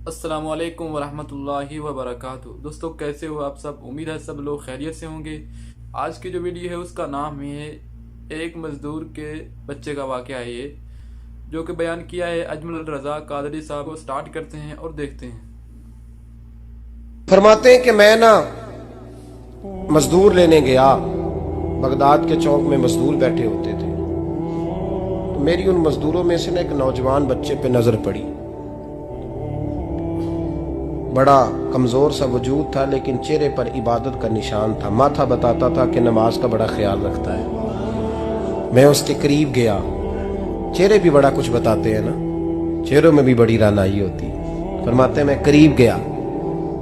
السلام علیکم ورحمۃ اللہ وبرکاتہ۔ دوستو کیسے ہو آپ سب؟ امید ہے سب لوگ خیریت سے ہوں گے۔ آج کی جو ویڈیو ہے اس کا نام ہے ایک مزدور کے بچے کا واقعہ ہے، یہ جو کہ بیان کیا ہے اجمل الرضا قادری صاحب کو۔ سٹارٹ کرتے ہیں اور دیکھتے ہیں۔ فرماتے ہیں کہ میں مزدور لینے گیا، بغداد کے چوک میں مزدور بیٹھے ہوتے تھے، تو میری ان مزدوروں میں سے ایک نوجوان بچے پہ نظر پڑی۔ بڑا کمزور سا وجود تھا لیکن چہرے پر عبادت کا نشان تھا، ماتھا بتاتا تھا کہ نماز کا بڑا خیال رکھتا ہے۔ میں اس کے قریب گیا، چہرے بھی بڑا کچھ بتاتے ہیں نا، چہروں میں بھی بڑی رانائی ہوتی ہے۔ فرماتے ہیں میں قریب گیا،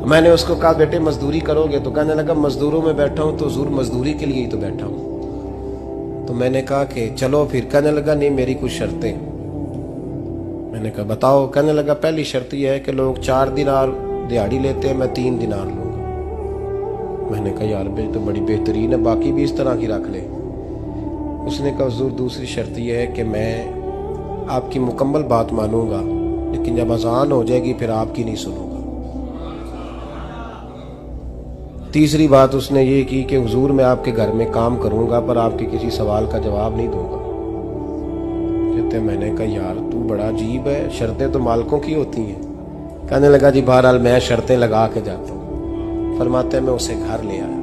میں نے اس کو کہا بیٹے مزدوری کرو گے؟ تو کہنے لگا مزدوروں میں بیٹھا ہوں تو حضور مزدوری کے لیے ہی تو بیٹھا ہوں۔ تو میں نے کہا کہ چلو پھر۔ کہنے لگا نہیں میری کچھ شرطیں۔ میں نے کہا بتاؤ؟ کہنے لگا پہلی شرط یہ ہے کہ لوگ 4 دینار دیہاڑی لیتے ہیں، میں 3 دینار لوں گا۔ میں نے کہا یار بھائی تو بڑی بہترین ہے، باقی بھی اس طرح کی رکھ لے۔ اس نے کہا حضور دوسری شرط یہ ہے کہ میں آپ کی مکمل بات مانوں گا لیکن جب اذان ہو جائے گی پھر آپ کی نہیں سنوں گا۔ تیسری بات اس نے یہ کی کہ حضور میں آپ کے گھر میں کام کروں گا پر آپ کے کسی سوال کا جواب نہیں دوں گا۔ کہتے میں نے کہا یار تو بڑا عجیب ہے، شرطیں تو مالکوں کی ہوتی ہیں۔ کہنے لگا جی بہرحال میں شرطیں لگا کے جاتا ہوں۔ فرماتے ہیں میں اسے گھر لے آیا،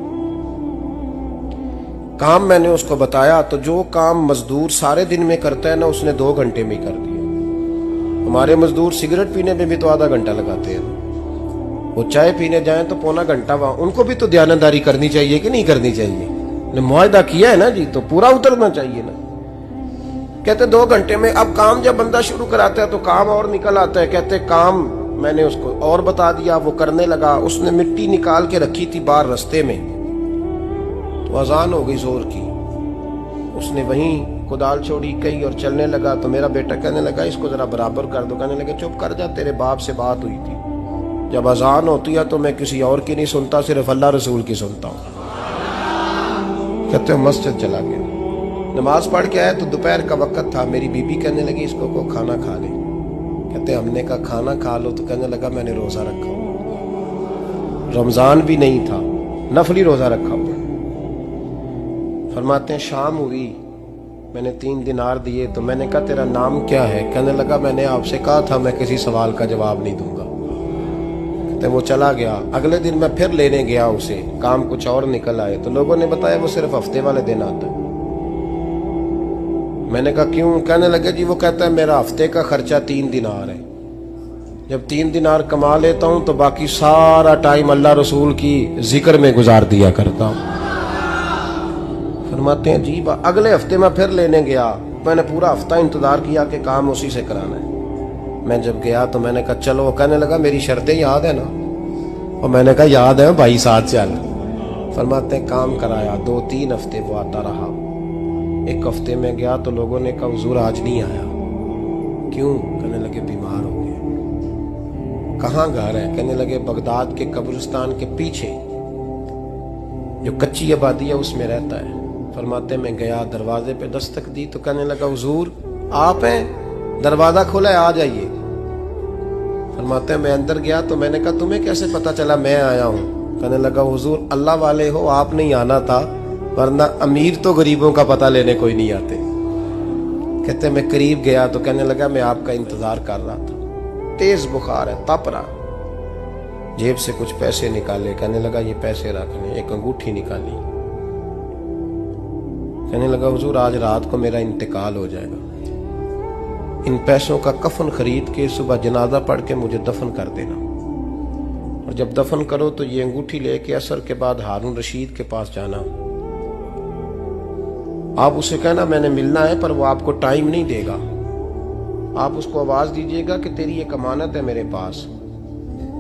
کام میں نے اس کو بتایا تو جو کام مزدور سارے دن میں کرتا ہے نا اس نے 2 گھنٹے میں کر دیا۔ ہمارے مزدور سگریٹ پینے میں بھی تو آدھا گھنٹہ لگاتے ہیں، وہ چائے پینے جائیں تو پونا گھنٹہ وہاں۔ ان کو بھی تو دیانتداری کرنی چاہیے کہ نہیں کرنی چاہیے؟ نے معاہدہ کیا ہے نا جی تو پورا اترنا چاہیے نا۔ کہتے 2 گھنٹے میں۔ اب کام جب بندہ شروع کراتا ہے تو کام اور نکل آتا ہے۔ کہتے کام میں نے اس کو اور بتا دیا، وہ کرنے لگا۔ اس نے مٹی نکال کے رکھی تھی باہر رستے میں، تو اذان ہو گئی زور کی، اس نے وہیں کدال چھوڑی کئی اور چلنے لگا۔ تو میرا بیٹا کہنے لگا اس کو ذرا برابر کر دو۔ کہنے لگا چپ کر جا، تیرے باپ سے بات ہوئی تھی، جب اذان ہوتی ہے تو میں کسی اور کی نہیں سنتا، صرف اللہ رسول کی سنتا ہوں۔ کہتے ہیں مسجد چلا گیا، نماز پڑھ کے آیا تو دوپہر کا وقت تھا۔ میری بیوی کہنے لگی اس کو کھانا کھا لے۔ کہتے ہیں ہم نے کہا کھانا کھا لو، تو کہنے لگا میں نے روزہ رکھا ہوا، رمضان بھی نہیں تھا، نفلی روزہ رکھا ہوا۔ فرماتے ہیں شام ہوئی، میں نے 3 دینار دیے تو میں نے کہا تیرا نام کیا ہے؟ کہنے لگا میں نے آپ سے کہا تھا میں کسی سوال کا جواب نہیں دوں گا۔ وہ چلا گیا۔ اگلے دن میں پھر لینے گیا اسے، کام کچھ اور نکل آئے تو لوگوں نے بتایا وہ صرف ہفتے والے دن آتا ہے۔ میں نے کہا کیوں؟ کہنے لگے جی وہ کہتا ہے میرا ہفتے کا خرچہ 3 دینار ہے، جب 3 دینار کما لیتا ہوں تو باقی سارا ٹائم اللہ رسول کی ذکر میں گزار دیا کرتا ہوں۔ فرماتے ہیں جی اگلے ہفتے میں پھر لینے گیا، میں نے پورا ہفتہ انتظار کیا کہ کام اسی سے کرانا ہے۔ میں جب گیا تو میں نے کہا چلو، کہنے لگا میری شرطیں یاد ہے نا؟ اور میں نے کہا یاد ہے بھائی ساتھ چل۔ فرماتے ہیں کام کرایا، 2-3 ہفتے وہ آتا رہا۔ ایک ہفتے میں گیا تو لوگوں نے کہا حضور آج نہیں آیا، کیوں؟ کہنے لگے بیمار ہو گئے۔ کہاں گھر ہے؟ کہنے لگے بغداد کے قبرستان کے پیچھے جو کچی آبادی ہے اس میں رہتا ہے۔ فرماتے میں گیا، دروازے پہ دستک دی تو کہنے لگا حضور آپ ہیں؟ دروازہ کھولا ہے، آ جائیے۔ فرماتے ہیں میں اندر گیا تو میں نے کہا تمہیں کیسے پتا چلا میں آیا ہوں؟ کہنے لگا حضور اللہ والے ہو، آپ نہیں آنا تھا، ورنہ امیر تو غریبوں کا پتہ لینے کوئی نہیں آتے۔ کہتے میں قریب گیا تو کہنے لگا میں آپ کا انتظار کر رہا تھا، تیز بخار ہے، تپ رہا۔ جیب سے کچھ پیسے نکالے، کہنے لگا یہ پیسے رکھ لیں۔ ایک انگوٹھی نکالی، کہنے لگا حضور آج رات کو میرا انتقال ہو جائے گا، ان پیسوں کا کفن خرید کے صبح جنازہ پڑھ کے مجھے دفن کر دینا، اور جب دفن کرو تو یہ انگوٹھی لے کے عصر کے بعد ہارون رشید کے پاس جانا، آپ اسے کہنا میں نے ملنا ہے پر وہ آپ کو ٹائم نہیں دے گا، آپ اس کو آواز دیجئے گا کہ تیری ایک امانت ہے میرے پاس،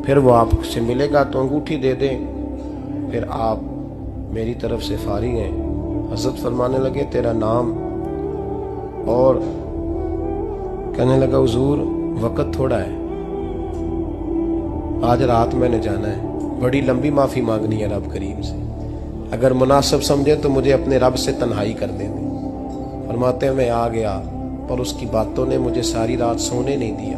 پھر وہ آپ سے ملے گا تو انگوٹھی دے دیں، پھر آپ میری طرف سے فارغ ہیں۔ حضرت فرمانے لگے تیرا نام؟ اور کہنے لگا حضور وقت تھوڑا ہے، آج رات میں نے جانا ہے، بڑی لمبی معافی مانگنی ہے رب کریم سے، اگر مناسب سمجھے تو مجھے اپنے رب سے تنہائی کر دیں۔ فرماتے ہیں میں آ گیا پر اس کی باتوں نے مجھے ساری رات سونے نہیں دیا۔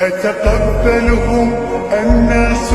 أتقبلهم الناس